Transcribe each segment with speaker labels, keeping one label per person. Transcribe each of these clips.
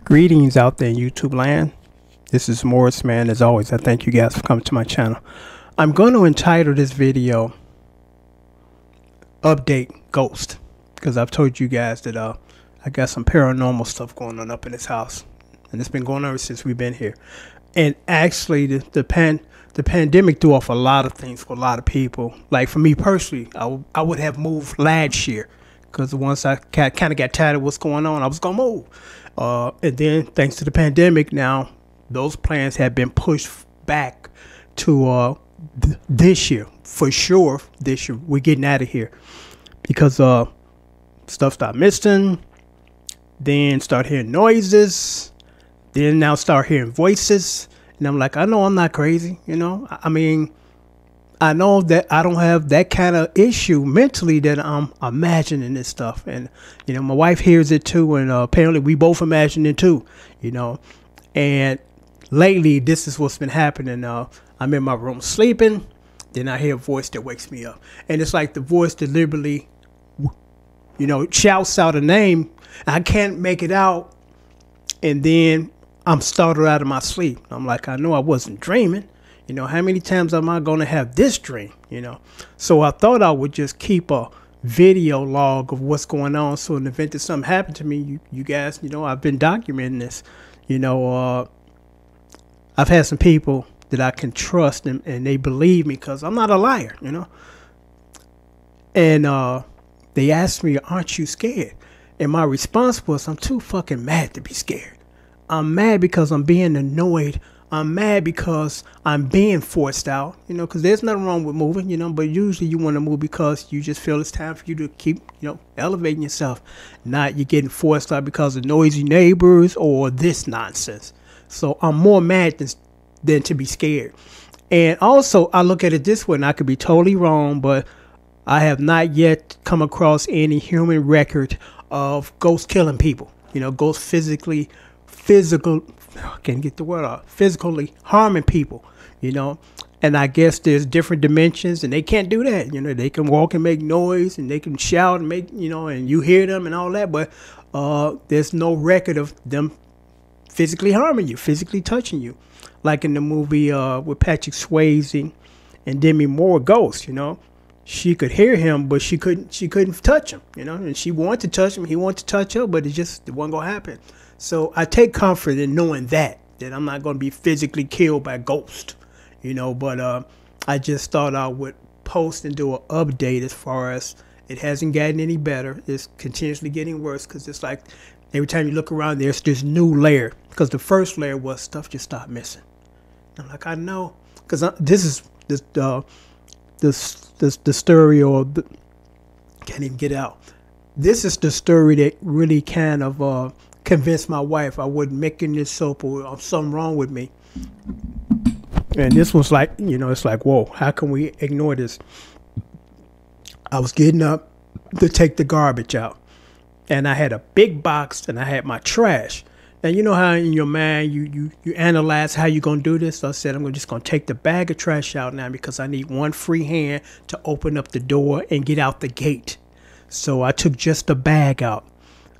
Speaker 1: Greetings out there in YouTube land. This is Morris, man. As always, I thank you guys for coming to my channel. I'm going to entitle this video Update Ghost, because I've told you guys that I got some paranormal stuff going on up in this house, and it's been going on ever since we've been here. And actually the pandemic threw off a lot of things for a lot of people. Like for me personally, I would have moved last year, because once I kind of got tired of what's going on, I was gonna move. And then thanks to the pandemic, now those plans have been pushed back to this year. For sure, this year we're getting out of here, because stuff started missing, then start hearing noises, then now start hearing voices. And I'm like, I know I'm not crazy, you know. I mean, I know that I don't have that kind of issue mentally that I'm imagining this stuff. And, you know, my wife hears it too. And apparently we both imagine it too, you know. And lately, this is what's been happening. I'm in my room sleeping. Then I hear a voice that wakes me up. And it's like the voice deliberately, you know, shouts out a name. I can't make it out. And then I'm startled out of my sleep. I'm like, I know I wasn't dreaming. You know, how many times am I going to have this dream, you know? So I thought I would just keep a video log of what's going on. So in the event that something happened to me, you guys, you know, I've been documenting this. You know, I've had some people that I can trust, and they believe me because I'm not a liar, you know? And they asked me, aren't you scared? And my response was, I'm too fucking mad to be scared. I'm mad because I'm being annoyed. I'm mad because I'm being forced out, you know, because there's nothing wrong with moving, you know, but usually you want to move because you just feel it's time for you to keep, you know, elevating yourself. Not you're getting forced out because of noisy neighbors or this nonsense. So I'm more mad than to be scared. And also I look at it this way, and I could be totally wrong, but I have not yet come across any human record of ghosts killing people, you know, ghosts physically I can't get the word out, physically harming people, you know. And I guess there's different dimensions, and they can't do that, you know. They can walk and make noise, and they can shout and make, you know, and you hear them and all that, but there's no record of them physically harming you, physically touching you, like in the movie with Patrick Swayze and Demi Moore, Ghost, you know. She could hear him, but she couldn't touch him, you know. And she wanted to touch him, he wanted to touch her, but it wasn't gonna happen. So I take comfort in knowing that I'm not going to be physically killed by ghosts, you know. But I just thought I would post and do an update as far as it hasn't gotten any better. It's continuously getting worse, because it's like every time you look around, there's this new layer, because the first layer was stuff just stopped missing. I'm like, I know, because this is the story, or can't even get out. This is the story that really kind of convinced my wife I wasn't making this soap, or something wrong with me. And this was like, you know, it's like, whoa, how can we ignore this? I was getting up to take the garbage out, and I had a big box, and I had my trash. And you know how in your mind you analyze how you're gonna do this. So I said, I'm just gonna take the bag of trash out now, because I need one free hand to open up the door and get out the gate. So I took just the bag out.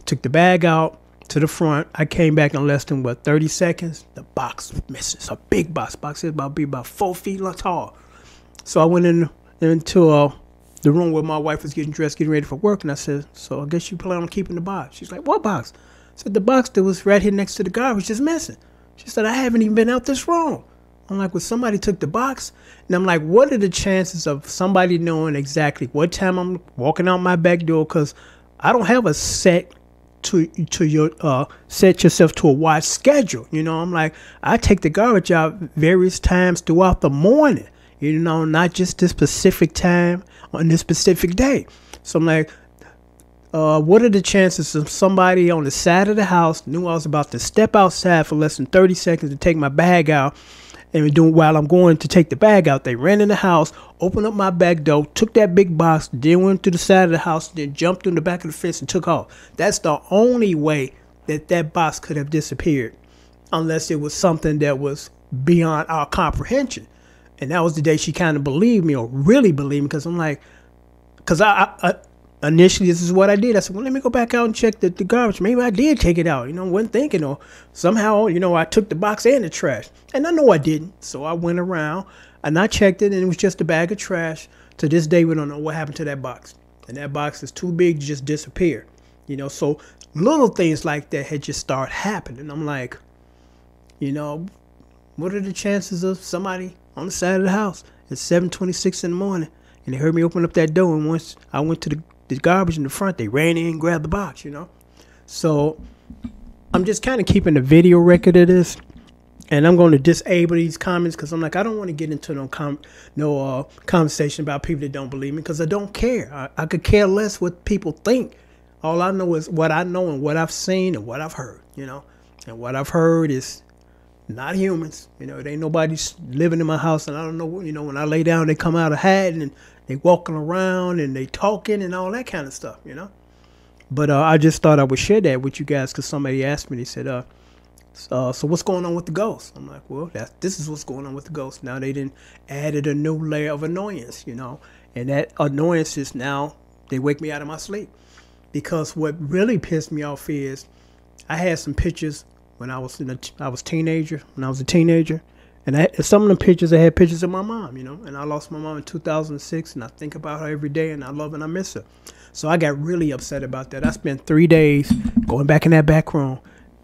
Speaker 1: Took the bag out to the front. I came back in less than 30 seconds. The box was missing. It's a big box. Box is about 4 feet tall. So I went into the room where my wife was getting dressed, getting ready for work, and I said, so I guess you plan on keeping the box? She's like, what box? I said, the box that was right here next to the garbage is missing. She said, I haven't even been out this room. I'm like, well, somebody took the box. And I'm like, what are the chances of somebody knowing exactly what time I'm walking out my back door? Because I don't have a set set yourself to a watch schedule. You know, I'm like, I take the garbage out various times throughout the morning, you know, not just this specific time on this specific day. So I'm like, what are the chances of somebody on the side of the house knew I was about to step outside for less than 30 seconds to take my bag out, and while I'm going to take the bag out, they ran in the house, opened up my back door, took that big box, then went to the side of the house, then jumped in the back of the fence and took off. That's the only way that box could have disappeared, unless it was something that was beyond our comprehension. And that was the day she kind of believed me, or really believed me, because I'm like, because I initially, this is what I did. I said, well, let me go back out and check the garbage. Maybe I did take it out, wasn't thinking, or somehow, I took the box and the trash. And I know I didn't. So I went around and I checked it, and it was just a bag of trash. To this day, we don't know what happened to that box. And that box is too big to just disappear. So little things like that had just started happening. I'm like, what are the chances of somebody on the side of the house at 7:26 in the morning, and they heard me open up that door, and once I went to the garbage in the front, they ran in and grabbed the box, So I'm just kind of keeping a video record of this, and I'm going to disable these comments because I'm like, I don't want to get into no conversation about people that don't believe me, because I don't care. I could care less what people think. All I know is what I know and what I've seen and what I've heard, And what I've heard is not humans. It ain't nobody living in my house, and I don't know, when I lay down, they come out of hiding, and they walking around, and they talking and all that kind of stuff, But I just thought I would share that with you guys because somebody asked me, they said, so what's going on with the ghost? I'm like, well, this is what's going on with the ghost. Now they didn't added a new layer of annoyance, and that annoyance is now, they wake me out of my sleep. Because what really pissed me off is I had some pictures when I was a teenager, and some of the pictures, I had pictures of my mom, and I lost my mom in 2006, and I think about her every day, and I love and I miss her. So I got really upset about that. I spent 3 days going back in that back room,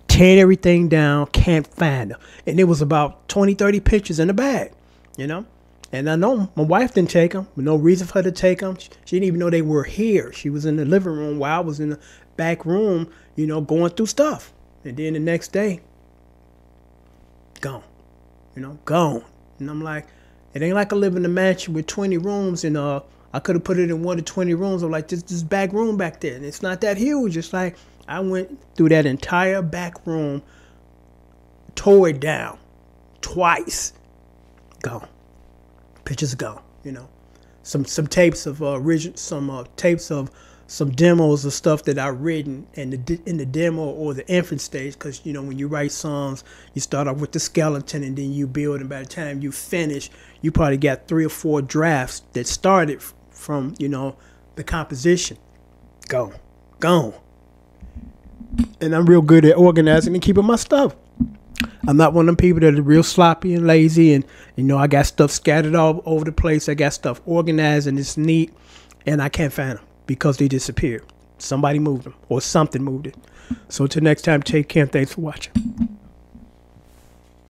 Speaker 1: tearing everything down, can't find her. And it was about 20, 30 pictures in the bag, And I know my wife didn't take them, no reason for her to take them. She didn't even know they were here. She was in the living room while I was in the back room, going through stuff. And then the next day, gone, gone. And I'm like, it ain't like I live in a mansion with 20 rooms, and I could have put it in one of the 20 rooms. I'm like, this back room back there, and it's not that huge. It's like I went through that entire back room, tore it down twice, gone. Pictures are gone, Some tapes of tapes of some demos of stuff that I've written in the demo or the infant stage, because when you write songs, you start off with the skeleton and then you build, and by the time you finish, you probably got 3 or 4 drafts that started from the composition. Gone. And I'm real good at organizing and keeping my stuff. I'm not one of them people that are real sloppy and lazy, and I got stuff scattered all over the place. I got stuff organized and it's neat, and I can't find them because they disappeared. Somebody moved them or something moved it. So till next time, take care and thanks for watching.